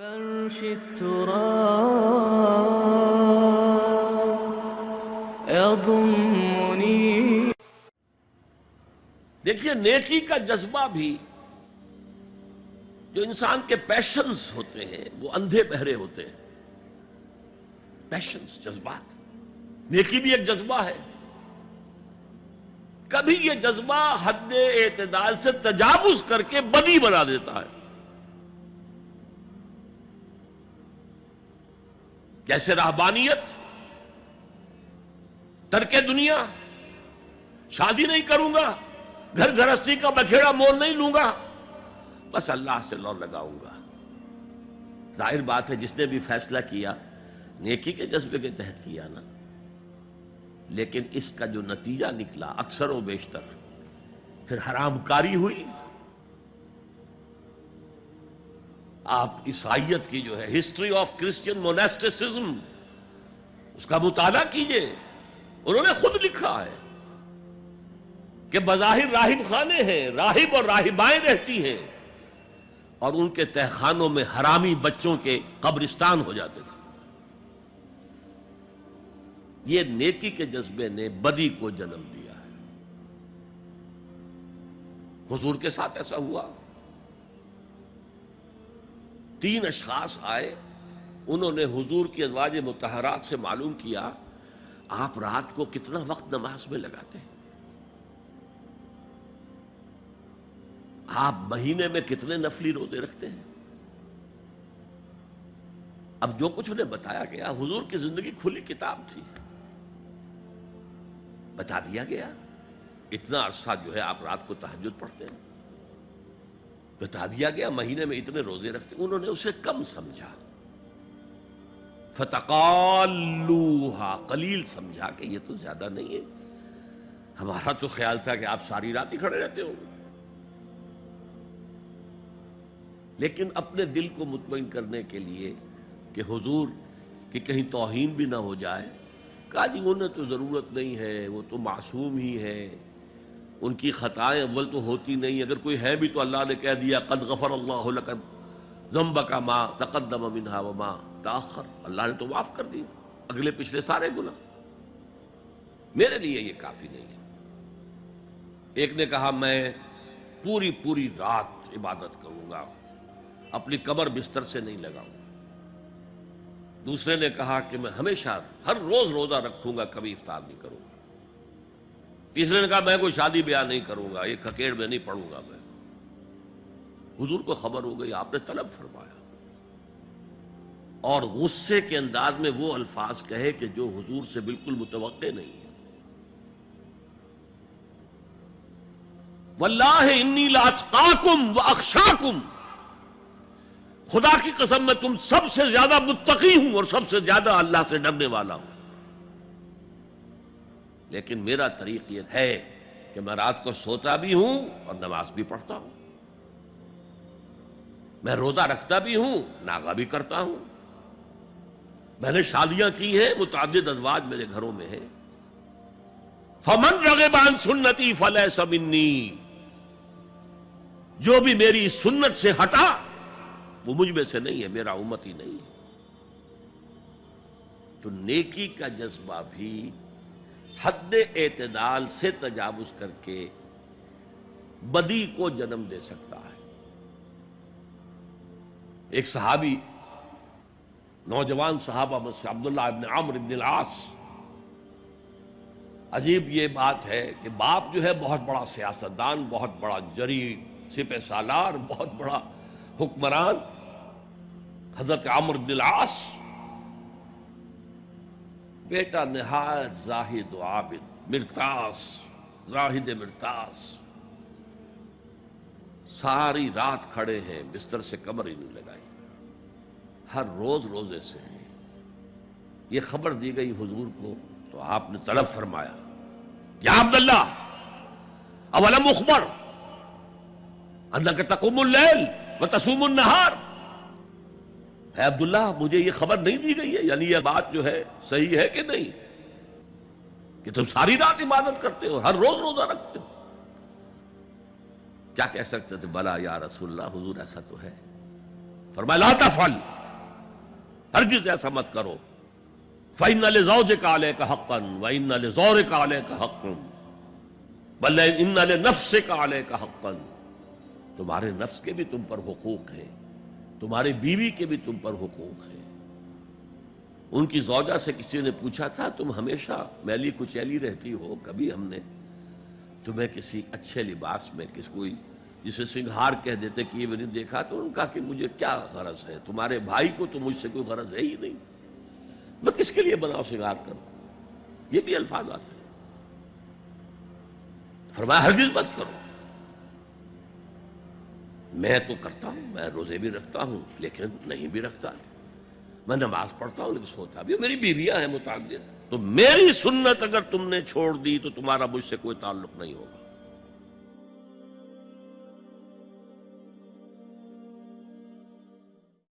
فرش التراب يضمني. دیکھیے نیکی کا جذبہ بھی جو انسان کے پیشنز ہوتے ہیں وہ اندھے بہرے ہوتے ہیں. پیشنز، جذبات. نیکی بھی ایک جذبہ ہے. کبھی یہ جذبہ حد اعتدال سے تجاوز کر کے بدی بنا دیتا ہے. جیسے رہبانیت، ترک دنیا، شادی نہیں کروں گا، گھر گھرستی کا بکھیڑا مول نہیں لوں گا، بس اللہ سے لو لگاؤں گا. ظاہر بات ہے جس نے بھی فیصلہ کیا نیکی کے جذبے کے تحت کیا نا، لیکن اس کا جو نتیجہ نکلا اکثر و بیشتر پھر حرام کاری ہوئی. آپ عیسائیت کی جو ہے ہسٹری آف کرسچین موناسٹسزم اس کا مطالعہ کیجئے. انہوں نے خود لکھا ہے کہ بظاہر راہب خانے ہیں، راہب اور راہبائیں رہتی ہیں، اور ان کے تہخانوں میں حرامی بچوں کے قبرستان ہو جاتے تھے. یہ نیکی کے جذبے نے بدی کو جنم دیا ہے. حضور کے ساتھ ایسا ہوا. 3 اشخاص آئے، انہوں نے حضور کی ازواج مطہرات سے معلوم کیا آپ رات کو کتنا وقت نماز میں لگاتے ہیں، آپ مہینے میں کتنے نفلی روزے رکھتے ہیں. اب جو کچھ انہیں بتایا گیا، حضور کی زندگی کھلی کتاب تھی، بتا دیا گیا اتنا عرصہ جو ہے آپ رات کو تہجد پڑھتے ہیں، بتا دیا گیا مہینے میں اتنے روزے رکھتے ہیں. انہوں نے اسے کم سمجھا، فتقالوہا، قلیل سمجھا کہ یہ تو زیادہ نہیں ہے. ہمارا تو خیال تھا کہ آپ ساری رات ہی کھڑے رہتے ہو. لیکن اپنے دل کو مطمئن کرنے کے لیے کہ حضور کی کہیں توہین بھی نہ ہو جائے، کہا جی انہیں تو ضرورت نہیں ہے، وہ تو معصوم ہی ہے، ان کی خطائیں اول تو ہوتی نہیں، اگر کوئی ہے بھی تو اللہ نے کہہ دیا قد غفر اللہ لک ذنبک ما تقدم منہا وما تاخر، اللہ نے تو معاف کر دی اگلے پچھلے سارے گناہ، میرے لیے یہ کافی نہیں ہے. ایک نے کہا میں پوری رات عبادت کروں گا، اپنی کمر بستر سے نہیں لگاؤں. دوسرے نے کہا کہ میں ہمیشہ ہر روز روزہ رکھوں گا، کبھی افطار نہیں کروں گا. تیسرے نے کہا میں کوئی شادی بیاہ نہیں کروں گا، یہ کھکیڑ میں نہیں پڑھوں گا میں. حضور کو خبر ہو گئی، آپ نے طلب فرمایا اور غصے کے انداز میں وہ الفاظ کہے کہ جو حضور سے بالکل متوقع نہیں ہے. واللہ انی لاتقاکم واخشاکم، خدا کی قسم میں تم سب سے زیادہ متقی ہوں اور سب سے زیادہ اللہ سے ڈرنے والا ہوں، لیکن میرا طریق یہ ہے کہ میں رات کو سوتا بھی ہوں اور نماز بھی پڑھتا ہوں، میں روزہ رکھتا بھی ہوں، ناغہ بھی کرتا ہوں، میں نے شادیاں کی ہیں، متعدد ازواج میرے گھروں میں ہیں. فمن رغب عن سنتی فلیس منی، جو بھی میری سنت سے ہٹا وہ مجھ میں سے نہیں ہے، میرا امت ہی نہیں ہے. تو نیکی کا جذبہ بھی حد اعتدال سے تجاوز کر کے بدی کو جنم دے سکتا ہے. ایک صحابی، نوجوان صحابہ میں سے عبداللہ ابن عمرو ابن العاص، عجیب یہ بات ہے کہ باپ جو ہے بہت بڑا سیاستدان، بہت بڑا جری سپہ سالار، بہت بڑا حکمران، حضرت عمرو بن العاص، بیٹا نہایت زاہد و عابد، مرتاس، زاہد مرتاس، ساری رات کھڑے ہیں، بستر سے کمر ہی نہیں لگائی، ہر روز روزے سے ہیں. یہ خبر دی گئی حضور کو تو آپ نے طلب فرمایا یا عبداللہ اولم اخبر انک تقوم اللیل وتصوم النہار، اے عبداللہ مجھے یہ خبر نہیں دی گئی ہے، یعنی یہ بات جو ہے صحیح ہے کہ نہیں کہ تم ساری رات عبادت کرتے ہو، ہر روز روزہ رکھتے ہو؟ کیا کہہ سکتے تھے؟ بلا یا رسول اللہ، حضور ایسا تو ہے. فرمایا لا تفعل، ہرگز ایسا مت کرو. فَإِنَّ لِزَوْجِكَ عَلَيْكَ حَقًّا وَإِنَّ لِزَوْرِكَ عَلَيْكَ حَقًّا بل إِنَّ لِنَفْسِكَ عَلَيْكَ حَقًّا. تمہارے نفس کے بھی تم پر حقوق ہیں، تمہارے بیوی کے بھی تم پر حقوق ہیں. ان کی زوجہ سے کسی نے پوچھا تھا تم ہمیشہ میلی کچیلی رہتی ہو، کبھی ہم نے تمہیں کسی اچھے لباس میں کوئی جسے سنگھار کہہ دیتے کہ یہ میں نے دیکھا. تو ان کا کہ مجھے کیا غرض ہے، تمہارے بھائی کو تو مجھ سے کوئی غرض ہے ہی نہیں، میں کس کے لیے بناؤ سنگھار کروں. یہ بھی الفاظ آتے ہیں. فرمایا ہرگز مت کرو. میں تو کرتا ہوں، میں روزے بھی رکھتا ہوں لیکن نہیں بھی رکھتا، میں نماز پڑھتا ہوں لیکن سوتا بھی. میری بیویاں ہیں متعدد، تو میری سنت اگر تم نے چھوڑ دی تو تمہارا مجھ سے کوئی تعلق نہیں ہوگا.